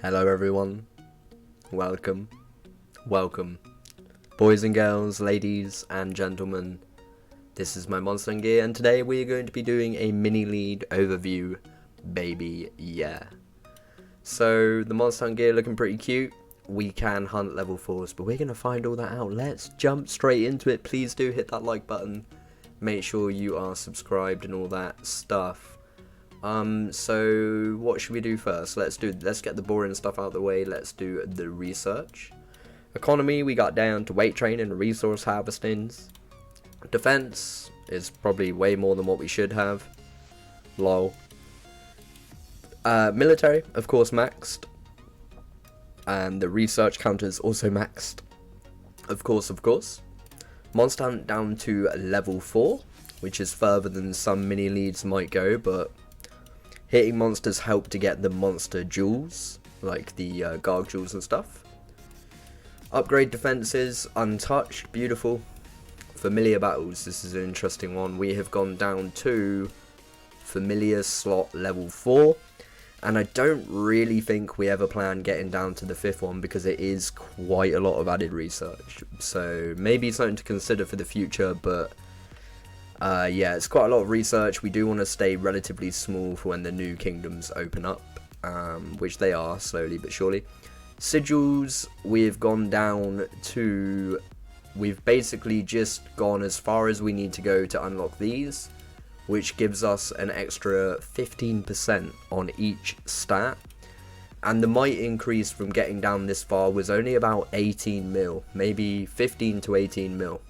Hello everyone, welcome, boys and girls, ladies and gentlemen. This is my Monster and Gear, and today we are going to be doing a mini lead overview, baby, yeah. So the Monster and Gear looking pretty cute. We can hunt level 4s, but we're going to find all that out. Let's jump straight into it. Please do hit that like button, make sure you are subscribed and all that stuff. So what should we do first? Let's get the boring stuff out of the way. Let's do the research. Economy, we got down to weight training and resource harvestings. Defense is probably way more than what we should have. Lol. Military, of course, maxed. And the research counters also maxed. Of course. Monster hunt down to level 4, which is further than some mini leads might go, but hitting monsters help to get the monster jewels, like the Garg jewels and stuff. Upgrade defenses, untouched, beautiful. Familiar battles, this is an interesting one. We have gone down to familiar slot level 4. And I don't really think we ever plan getting down to the 5th one because it is quite a lot of added research. So maybe something to consider for the future, but yeah, it's quite a lot of research. We do want to stay relatively small for when the new kingdoms open up, which they are slowly but surely. Sigils, we've gone down to, we've basically just gone as far as we need to go to unlock these, which gives us an extra 15% on each stat. And the might increase from getting down this far was only about 18 mil, maybe 15 to 18 mil.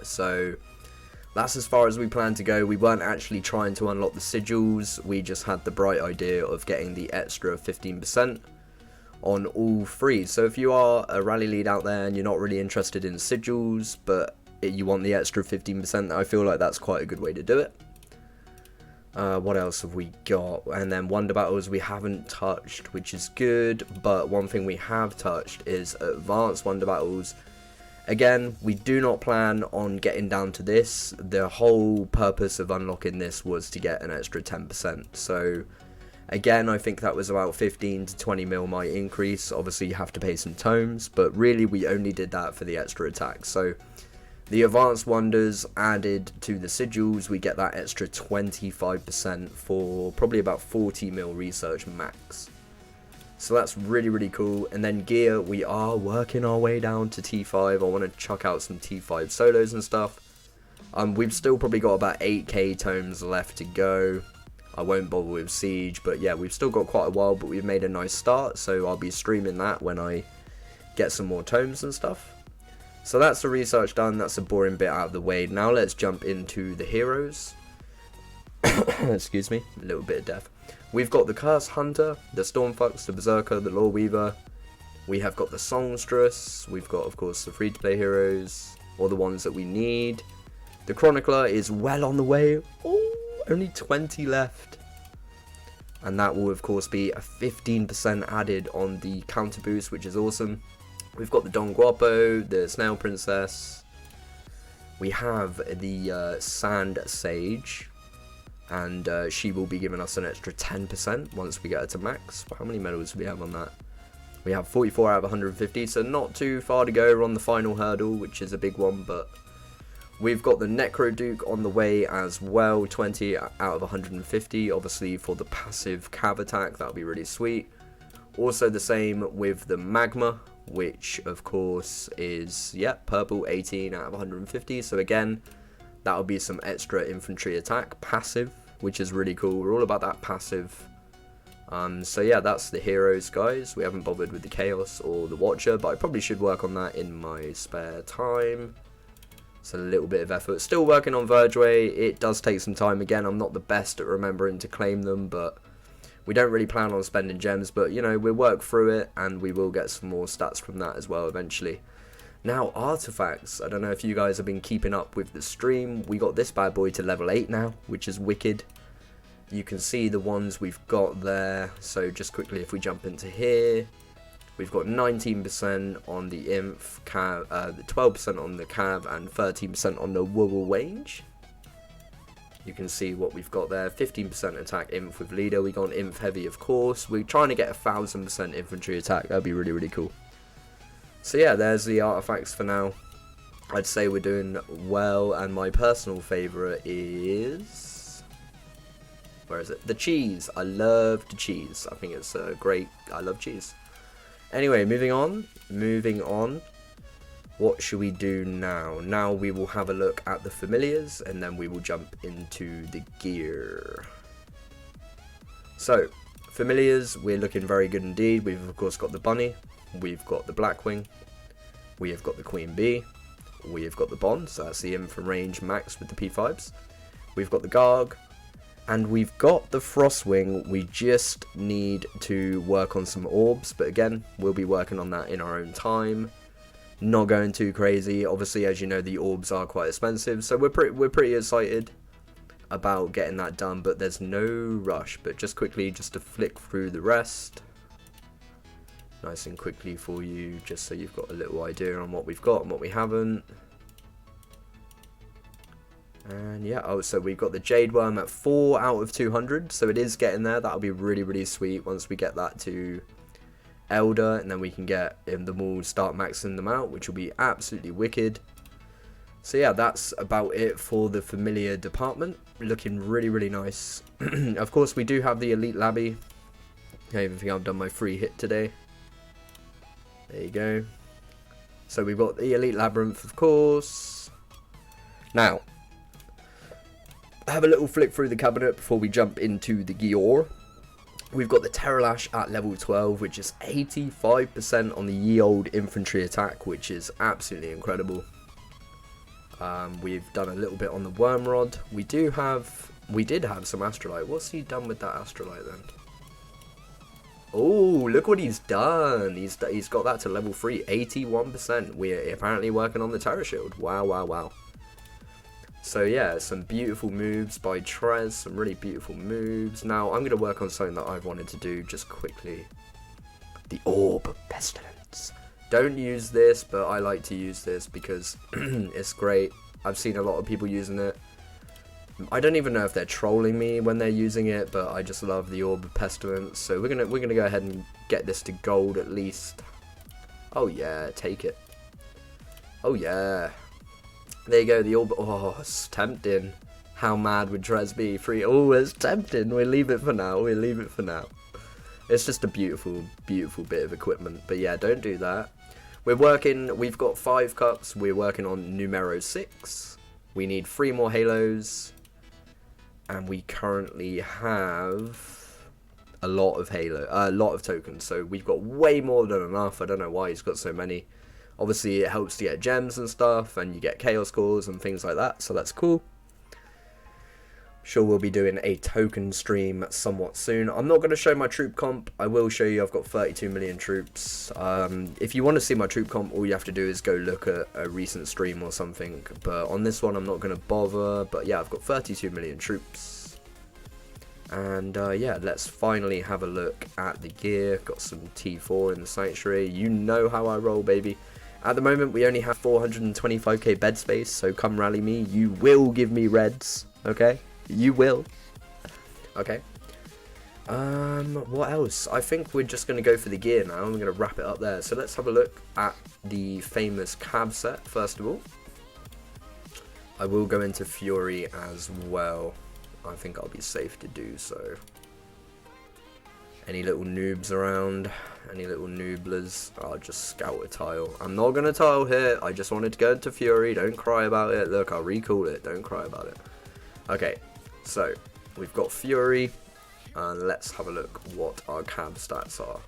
So that's as far as we plan to go. We weren't actually trying to unlock the sigils, we just had the bright idea of getting the extra 15% on all three. So if you are a rally lead out there and you're not really interested in sigils, but you want the extra 15%, I feel like that's quite a good way to do it. What else have we got? And then wonder battles we haven't touched, which is good, but one thing we have touched is advanced wonder battles. Again, we do not plan on getting down to this. The whole purpose of unlocking this was to get an extra 10%. So again, I think that was about 15 to 20 mil might increase. Obviously you have to pay some tomes, but really we only did that for the extra attack. So the advanced wonders added to the sigils, we get that extra 25% for probably about 40 mil research max. So that's really cool. And then gear, we are working our way down to T5. I want to chuck out some T5 solos and stuff. We've still probably got about 8k tomes left to go. I won't bother with siege, but yeah, we've still got quite a while, but we've made a nice start, so I'll be streaming that when I get some more tomes and stuff. So that's the research done. That's a boring bit out of the way. Now let's jump into the heroes. Excuse me, a little bit of death. We've got the Curse Hunter, the Stormfox, the Berserker, the Lore Weaver. We have got the Songstress. We've got, of course, the free-to-play heroes, or the ones that we need. The Chronicler is well on the way. Oh, only 20 left. And that will, of course, be a 15% added on the counter boost, which is awesome. We've got the Don Guapo, the Snail Princess. We have the Sand Sage. And she will be giving us an extra 10% once we get her to max. How many medals do we have on that? We have 44 out of 150, so not too far to go. We're on the final hurdle, which is a big one, but we've got the Necro Duke on the way as well, 20 out of 150, obviously for the passive cav attack. That'll be really sweet. Also the same with the Magma, which of course is, yeah, purple, 18 out of 150. So again, that'll be some extra infantry attack, passive, which is really cool. We're all about that passive. So yeah, that's the heroes, guys. We haven't bothered with the Chaos or the Watcher, but I probably should work on that in my spare time. It's a little bit of effort. Still working on Vergeway. It does take some time. Again, I'm not the best at remembering to claim them, but we don't really plan on spending gems. But, you know, we'll work through it, and we will get some more stats from that as well eventually. Now, artifacts. I don't know if you guys have been keeping up with the stream. We got this bad boy to level 8 now, which is wicked. You can see the ones we've got there. So just quickly, if we jump into here, we've got 19% on the INF, 12% on the Cav, and 13% on the Wobble range. You can see what we've got there. 15% attack inf with leader. We got an inf heavy, of course. We're trying to get 1000% infantry attack. That'd be really, really cool. So yeah, there's the artifacts for now. I'd say we're doing well, and my personal favourite is... where is it? The cheese. I love the cheese. I think it's great. I love cheese. Anyway, moving on. What should we do now? Now we will have a look at the familiars, and then we will jump into the gear. So, familiars, we're looking very good indeed. We've of course got the bunny, we've got the Blackwing, we have got the Queen Bee, we have got the Bond, so that's the infant range max with the P5s. We've got the Garg, and we've got the Frostwing. We just need to work on some orbs, but again, we'll be working on that in our own time. Not going too crazy. Obviously, as you know, the orbs are quite expensive, so we're pretty excited about getting that done, but there's no rush. But just quickly, just to flick through the rest nice and quickly for you, just so you've got a little idea on what we've got and what we haven't. And yeah, oh, so we've got the Jade Worm at 4 out of 200, so it is getting there. That'll be really, really sweet once we get that to Elder, and then we can get them all, start maxing them out, which will be absolutely wicked. So yeah, that's about it for the familiar department. Looking really, really nice. Of course, we do have the Elite Labby. I even think I've done my free hit today. There you go. So we've got the Elite Labyrinth, of course. Now, have a little flick through the cabinet before we jump into the gear. We've got the Terralash at level 12, which is 85% on the ye old infantry attack, which is absolutely incredible. We've done a little bit on the Wormrod. We did have some Astrolite. What's he done with that Astrolite then? Oh, look what he's done. He's got that to level 3, 81%. We're apparently working on the Terror Shield. Wow, wow, wow. So yeah, some beautiful moves by Trez, some really beautiful moves. Now, I'm going to work on something that I've wanted to do just quickly. The Orb of Pestilence. Don't use this, but I like to use this because it's great. I've seen a lot of people using it. I don't even know if they're trolling me when they're using it, but I just love the Orb of Pestilence. So we're gonna go ahead and get this to gold at least. Oh yeah, take it. Oh yeah. There you go, the Orb. Oh, it's tempting. How mad would Trez be? Oh, it's tempting. We'll leave it for now. We'll leave it for now. It's just a beautiful, beautiful bit of equipment. But yeah, don't do that. We've got 5 cups. We're working on numero 6. We need 3 more halos. And we currently have a lot of tokens. So we've got way more than enough. I don't know why he's got so many. Obviously, it helps to get gems and stuff, and you get chaos cores and things like that, so that's cool. Sure, we'll be doing a token stream somewhat soon. I'm not going to show my troop comp. I will show you I've got 32 million troops. If you want to see my troop comp, all you have to do is go look at a recent stream or something. But on this one, I'm not going to bother. But yeah, I've got 32 million troops. And yeah, let's finally have a look at the gear. Got some T4 in the sanctuary. You know how I roll, baby. At the moment, we only have 425k bed space, so come rally me. You will give me reds, okay? You will. Okay. What else? I think we're just going to go for the gear now. I'm going to wrap it up there. So let's have a look at the famous cab set, first of all. I will go into Fury as well. I think I'll be safe to do so. Any little noobs around? Any little nooblers? I'll just scout a tile. I'm not going to tile here. I just wanted to go into Fury. Don't cry about it. Look, I'll recall it. Don't cry about it. Okay, so we've got Fury. And let's have a look what our cab stats are.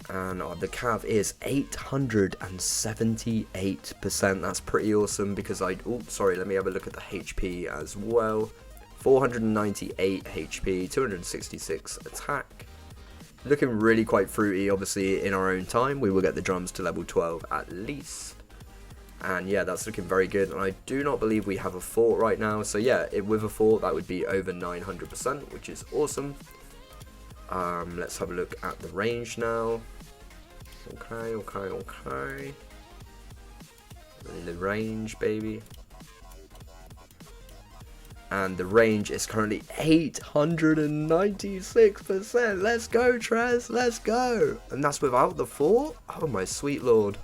And the cav is 878%. That's pretty awesome because sorry, let me have a look at the HP as well. 498 HP, 266 attack. Looking really quite fruity, obviously, in our own time. We will get the drums to level 12 at least. And yeah, that's looking very good. And I do not believe we have a fort right now. So yeah, with a fort, that would be over 900%, which is awesome. Let's have a look at the range now. Okay. The range, baby. And the range is currently 896%. Let's go, Trez. Let's go. And that's without the 4? Oh, my sweet lord.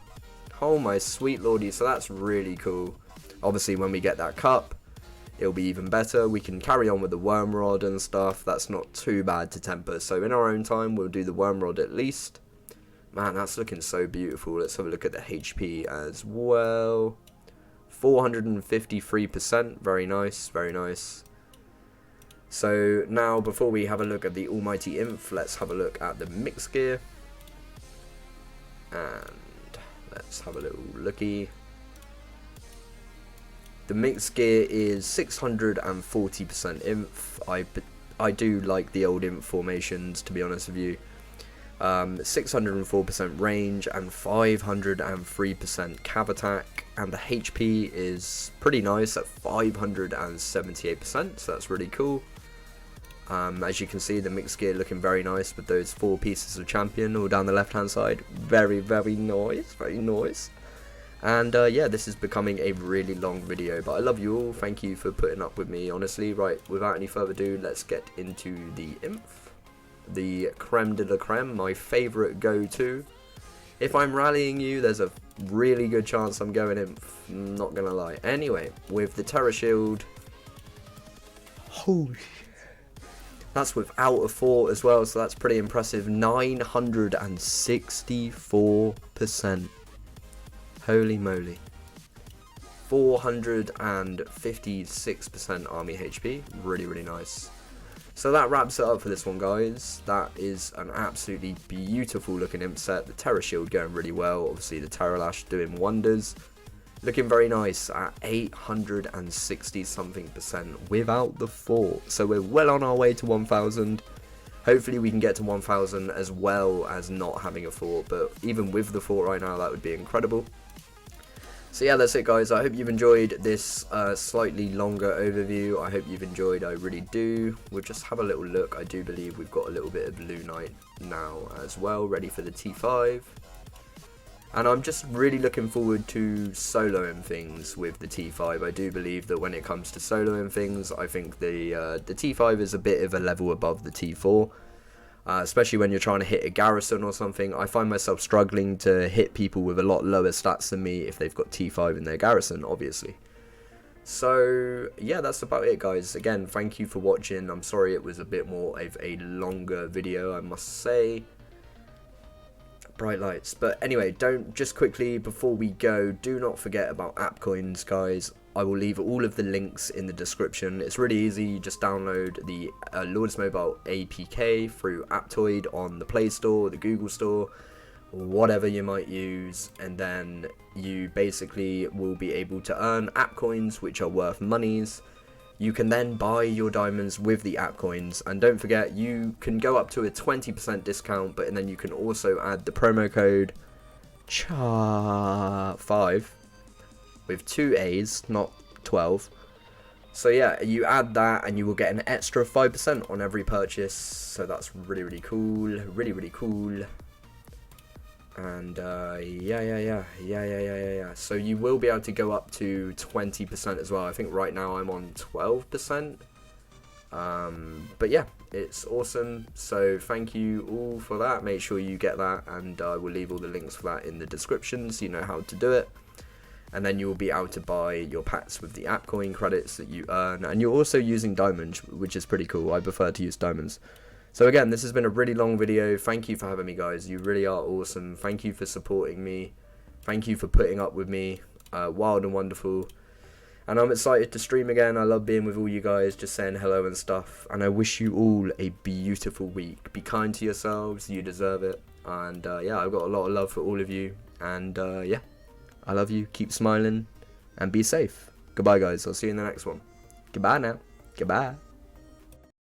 Oh, my sweet lordy. So that's really cool. Obviously, when we get that cup, it'll be even better. We can carry on with the worm rod and stuff. That's not too bad to temper. So in our own time, we'll do the worm rod at least. Man, that's looking so beautiful. Let's have a look at the HP as well. 453%, very nice, very nice. So now, before we have a look at the almighty INF, let's have a look at the mix gear. And let's have a little looky. The mix gear is 640% INF. I do like the old INF formations, to be honest with you. 604% range and 503% cav attack, and the HP is pretty nice at 578%, so that's really cool. As you can see, the mixed gear looking very nice with those 4 pieces of champion all down the left hand side. Very, very nice, very nice. And yeah, this is becoming a really long video, but I love you all. Thank you for putting up with me, honestly. Right, without any further ado, let's get into the INF. The creme de la creme, my favourite go-to. If I'm rallying you, there's a really good chance I'm going in, not gonna lie. Anyway, with the Terror Shield, holy, that's without a fort as well, so that's pretty impressive. 964%. Holy moly. 456% army HP, really, really nice. So that wraps it up for this one, guys. That is an absolutely beautiful looking imp set. The Terror Shield going really well. Obviously the Terror Lash doing wonders. Looking very nice at 860 something% without the fort. So we're well on our way to 1000. Hopefully we can get to 1000 as well as not having a fort. But even with the fort right now, that would be incredible. So yeah, that's it, guys. I hope you've enjoyed this slightly longer overview. I hope you've enjoyed, I really do. We'll just have a little look. I do believe we've got a little bit of Blue Knight now as well, ready for the T5. And I'm just really looking forward to soloing things with the T5. I do believe that when it comes to soloing things, I think the T5 is a bit of a level above the T4. Especially when you're trying to hit a garrison or something. I find myself struggling to hit people with a lot lower stats than me if they've got T5 in their garrison, obviously. So yeah, that's about it, guys. Again, thank you for watching. I'm sorry it was a bit more of a longer video, I must say. Bright lights. But anyway, just quickly before we go, do not forget about app coins, guys. I will leave all of the links in the description. It's really easy. You just download the Lourdes Mobile APK through Aptoid on the Play Store, the Google Store, whatever you might use, and then you basically will be able to earn app coins, which are worth monies. You can then buy your diamonds with the app coins, and don't forget, you can go up to a 20% discount, but then you can also add the promo code CHA5 with 2 A's, not 12. So yeah, you add that and you will get an extra 5% on every purchase. So that's really, really cool. Really, really cool. And yeah. So you will be able to go up to 20% as well. I think right now I'm on 12%. But yeah, it's awesome. So thank you all for that. Make sure you get that, and I will leave all the links for that in the description so you know how to do it. And then you will be able to buy your packs with the app coin credits that you earn, and you're also using diamonds, which is pretty cool. I prefer to use diamonds. So again, this has been a really long video. Thank you for having me, guys. You really are awesome. Thank you for supporting me. Thank you for putting up with me. Wild and wonderful. And I'm excited to stream again. I love being with all you guys, just saying hello and stuff. And I wish you all a beautiful week. Be kind to yourselves. You deserve it. And yeah, I've got a lot of love for all of you. And yeah, I love you. Keep smiling and be safe. Goodbye, guys. I'll see you in the next one. Goodbye now. Goodbye.